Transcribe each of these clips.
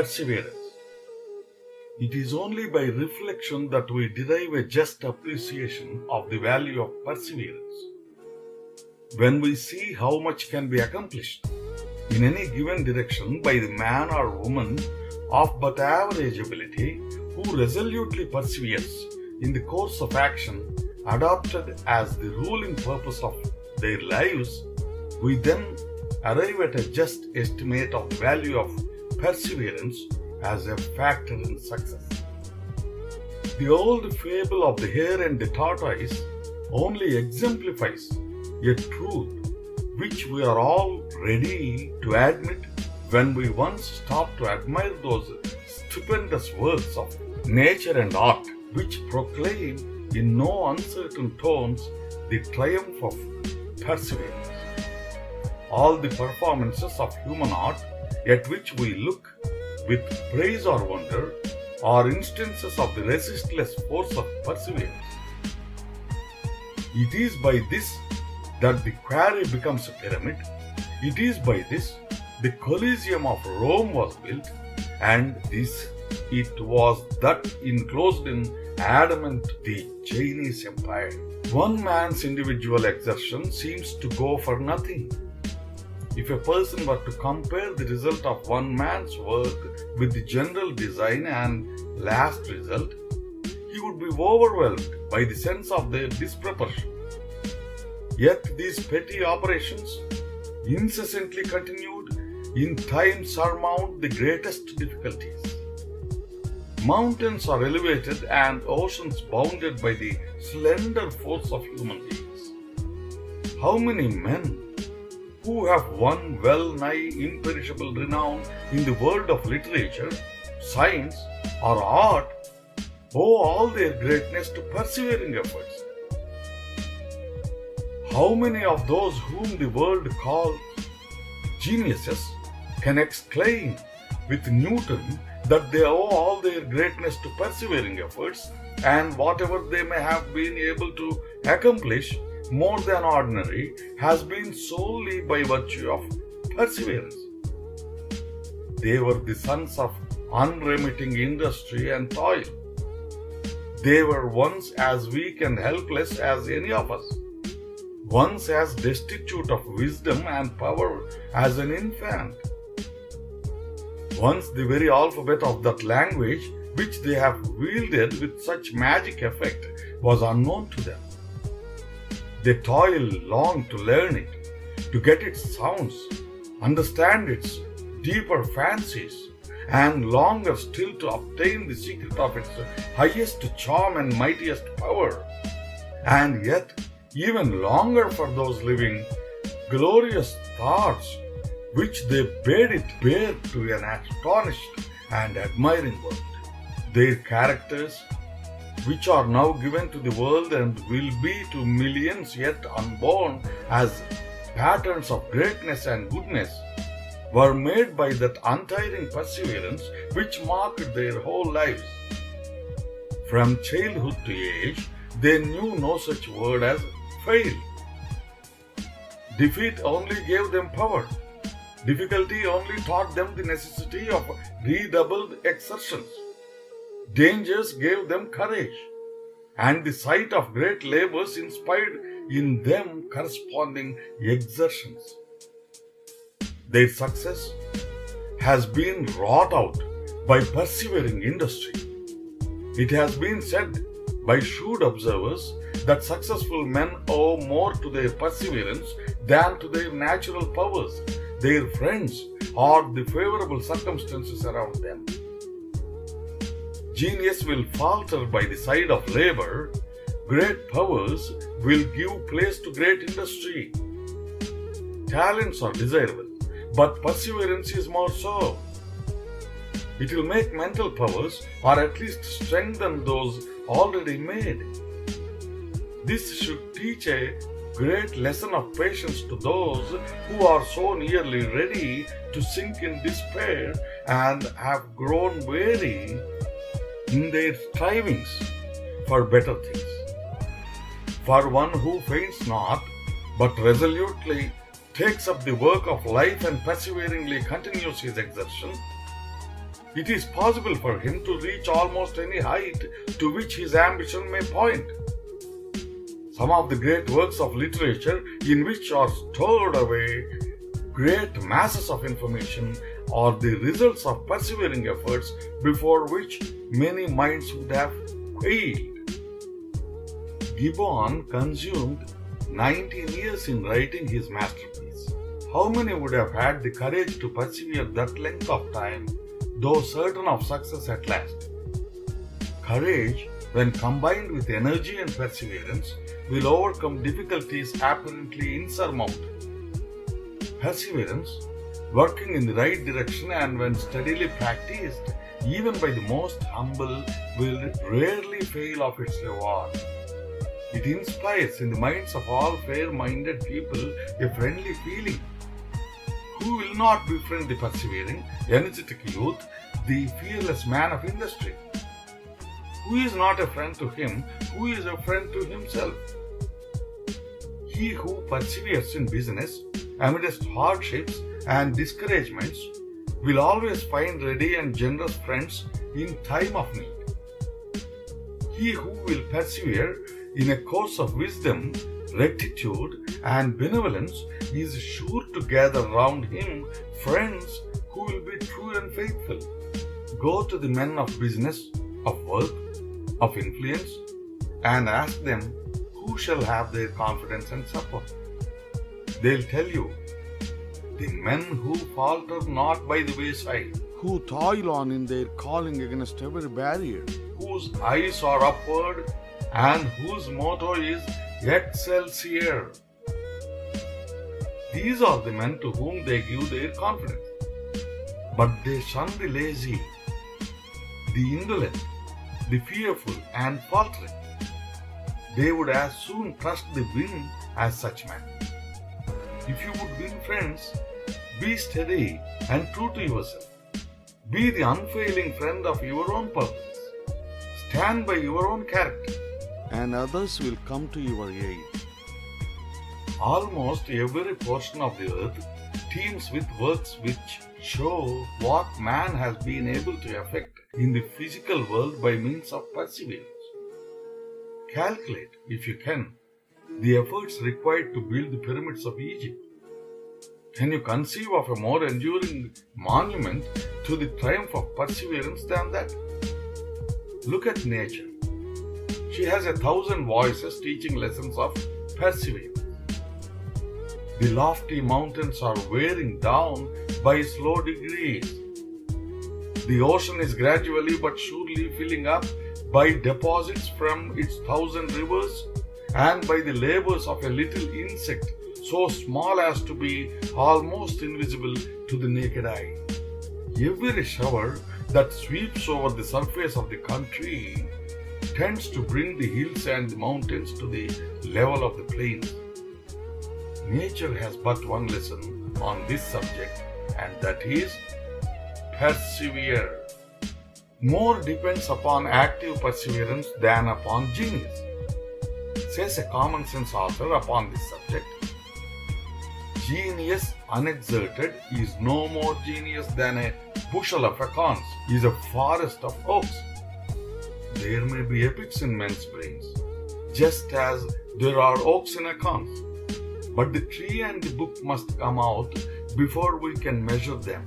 perseverance. It is only by reflection that we derive a just appreciation of the value of perseverance. When we see how much can be accomplished in any given direction by the man or woman of but average ability who resolutely perseveres in the course of action adopted as the ruling purpose of their lives, we then arrive at a just estimate of the value of perseverance as a factor in success. The old fable of the hare and the tortoise only exemplifies a truth which we are all ready to admit when we once stop to admire those stupendous works of nature and art which proclaim in no uncertain tones the triumph of perseverance. All the performances of human art at which we look with praise or wonder are instances of the resistless force of perseverance. It is by this that the quarry becomes a pyramid. It is by this the Colosseum of Rome was built, and this it was that enclosed in adamant the Chinese Empire. One man's individual exertion seems to go for nothing. If a person were to compare the result of one man's work with the general design and last result, he would be overwhelmed by the sense of their disproportion. Yet these petty operations, incessantly continued, in time surmount the greatest difficulties. Mountains are elevated and oceans bounded by the slender force of human beings. How many men who have won well-nigh imperishable renown in the world of literature, science, or art owe all their greatness to persevering efforts? How many of those whom the world calls geniuses can exclaim with Newton that they owe all their greatness to persevering efforts, and whatever they may have been able to accomplish more than ordinary has been solely by virtue of perseverance? They were the sons of unremitting industry and toil. They were once as weak and helpless as any of us, once as destitute of wisdom and power as an infant. Once the very alphabet of that language which they have wielded with such magic effect was unknown to them. They toil long to learn it, to get its sounds, understand its deeper fancies, and longer still to obtain the secret of its highest charm and mightiest power. And yet, even longer for those living glorious thoughts which they bade it bear to an astonished and admiring world. Their characters, which are now given to the world and will be to millions yet unborn as patterns of greatness and goodness, were made by that untiring perseverance which marked their whole lives. From childhood to age, they knew no such word as fail. Defeat only gave them power. Difficulty only taught them the necessity of redoubled exertions. Dangers gave them courage, and the sight of great labors inspired in them corresponding exertions. Their success has been wrought out by persevering industry. It has been said by shrewd observers that successful men owe more to their perseverance than to their natural powers, their friends, or the favorable circumstances around them. Genius will falter by the side of labor. Great powers will give place to great industry. Talents are desirable, but perseverance is more so. It will make mental powers, or at least strengthen those already made. This should teach a great lesson of patience to those who are so nearly ready to sink in despair and have grown weary in their strivings for better things. For one who faints not, but resolutely takes up the work of life and perseveringly continues his exertion, It is possible for him to reach almost any height to which his ambition may point. Some of the great works of literature in which are stored away great masses of information are the results of persevering efforts before which many minds would have quailed. Gibbon consumed 19 years in writing his masterpiece. How many would have had the courage to persevere that length of time, though certain of success at last? Courage, when combined with energy and perseverance, will overcome difficulties apparently insurmountable. Perseverance, working in the right direction and when steadily practiced, even by the most humble, will rarely fail of its reward. It inspires in the minds of all fair-minded people a friendly feeling. Who will not befriend the persevering, energetic youth, the fearless man of industry? Who is not a friend to him who is a friend to himself? He who perseveres in business amidst hardships and discouragements will always find ready and generous friends in time of need. He who will persevere in a course of wisdom, rectitude, and benevolence is sure to gather round him friends who will be true and faithful. Go to the men of business, of work, of influence, and ask them who shall have their confidence and support. They'll tell you, the men who falter not by the wayside, who toil on in their calling against every barrier, whose eyes are upward and whose motto is Excelsior. These are the men to whom they give their confidence. But they shun the lazy, the indolent, the fearful and faltering. They would as soon trust the wind as such men. If you would win friends, be steady and true to yourself. Be the unfailing friend of your own purposes. Stand by your own character, and others will come to your aid. Almost every portion of the earth teems with works which show what man has been able to effect in the physical world by means of perseverance. Calculate, if you can, the efforts required to build the pyramids of Egypt. Can you conceive of a more enduring monument to the triumph of perseverance than that? Look at nature. She has 1,000 voices teaching lessons of perseverance. The lofty mountains are wearing down by slow degrees. The ocean is gradually but surely filling up by deposits from its 1,000 rivers and by the labors of a little insect so small as to be almost invisible to the naked eye. Every shower that sweeps over the surface of the country tends to bring the hills and the mountains to the level of the plains. Nature has but one lesson on this subject, and that is persevere. More depends upon active perseverance than upon genius, says a common sense author upon this subject. Genius unexerted is no more genius than a bushel of acorns is a forest of oaks. There may be epics in men's brains, just as there are oaks in acorns. But the tree and the book must come out before we can measure them.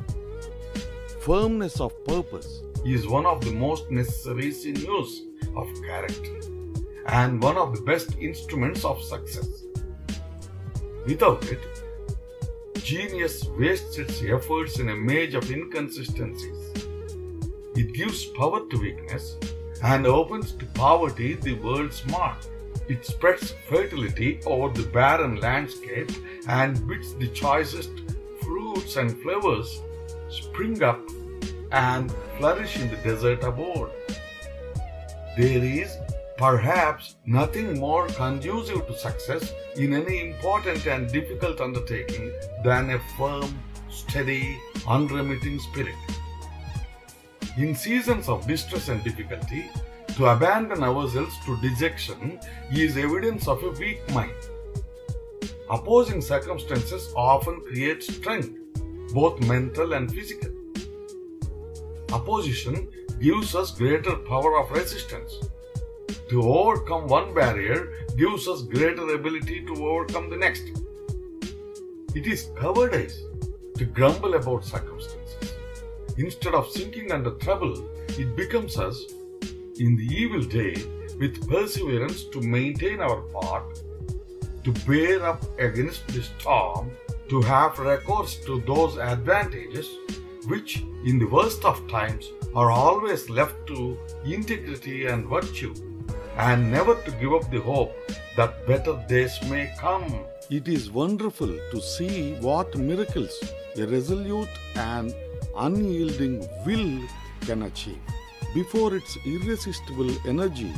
Firmness of purpose is one of the most necessaries in use of character and one of the best instruments of success. Without it, genius wastes its efforts in a maze of inconsistencies. It gives power to weakness and opens to poverty the world's mark. It spreads fertility over the barren landscape and bids the choicest fruits and flowers spring up and flourish in the desert abode. There is perhaps nothing more conducive to success in any important and difficult undertaking than a firm, steady, unremitting spirit. In seasons of distress and difficulty, to abandon ourselves to dejection is evidence of a weak mind. Opposing circumstances often create strength, both mental and physical. Opposition gives us greater power of resistance. To overcome one barrier gives us greater ability to overcome the next. It is cowardice to grumble about circumstances. Instead of sinking under trouble, it becomes us in the evil day with perseverance to maintain our part, to bear up against the storm, to have recourse to those advantages which, in the worst of times, are always left to integrity and virtue, and never to give up the hope that better days may come. It is wonderful to see what miracles a resolute and unyielding will can achieve. Before its irresistible energy,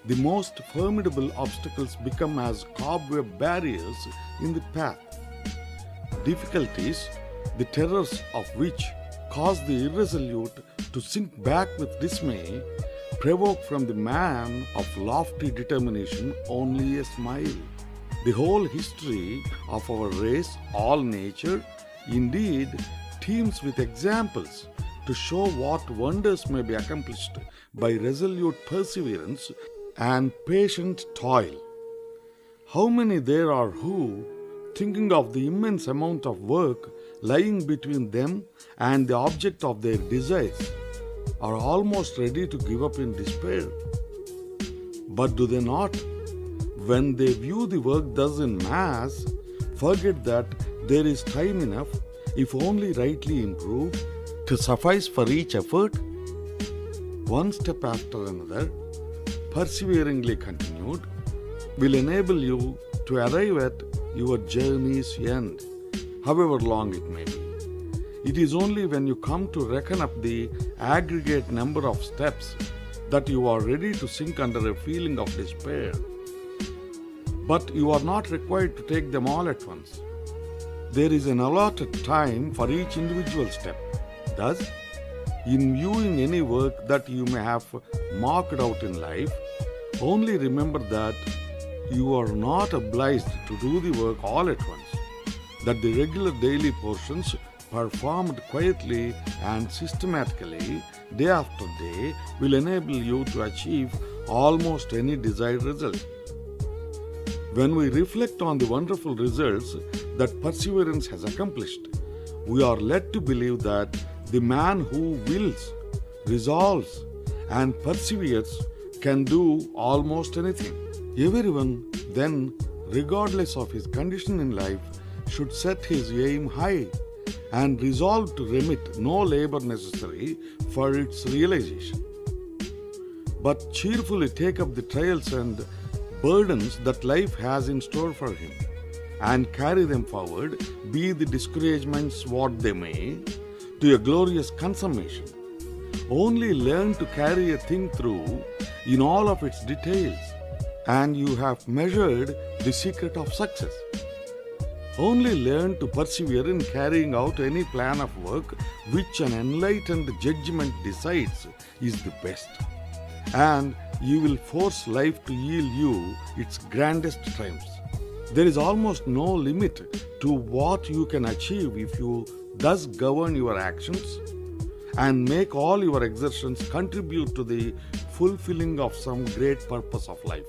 the most formidable obstacles become as cobweb barriers in the path. Difficulties, the terrors of which cause the irresolute to sink back with dismay, provoke from the man of lofty determination only a smile. The whole history of our race, all nature, indeed, teems with examples to show what wonders may be accomplished by resolute perseverance and patient toil. How many there are who, thinking of the immense amount of work lying between them and the object of their desires, are almost ready to give up in despair. But do they not, when they view the work thus in mass, forget that there is time enough, if only rightly improved, to suffice for each effort? One step after another, perseveringly continued, will enable you to arrive at your journey's end, however long it may be. It is only when you come to reckon up the aggregate number of steps that you are ready to sink under a feeling of despair. But you are not required to take them all at once. There is an allotted time for each individual step. Thus, in viewing any work that you may have marked out in life, only remember that you are not obliged to do the work all at once, that the regular daily portions performed quietly and systematically day after day will enable you to achieve almost any desired result. When we reflect on the wonderful results that perseverance has accomplished, we are led to believe that the man who wills, resolves, and perseveres can do almost anything. Everyone, then, regardless of his condition in life, should set his aim high and resolve to remit no labor necessary for its realization, but cheerfully take up the trials and burdens that life has in store for him, and carry them forward, be the discouragements what they may, to a glorious consummation. Only learn to carry a thing through in all of its details, and you have measured the secret of success. Only learn to persevere in carrying out any plan of work which an enlightened judgment decides is the best, and you will force life to yield you its grandest triumphs. There is almost no limit to what you can achieve if you thus govern your actions and make all your exertions contribute to the fulfilling of some great purpose of life,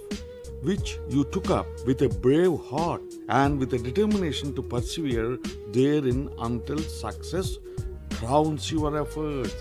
which you took up with a brave heart and with a determination to persevere therein until success crowns your efforts.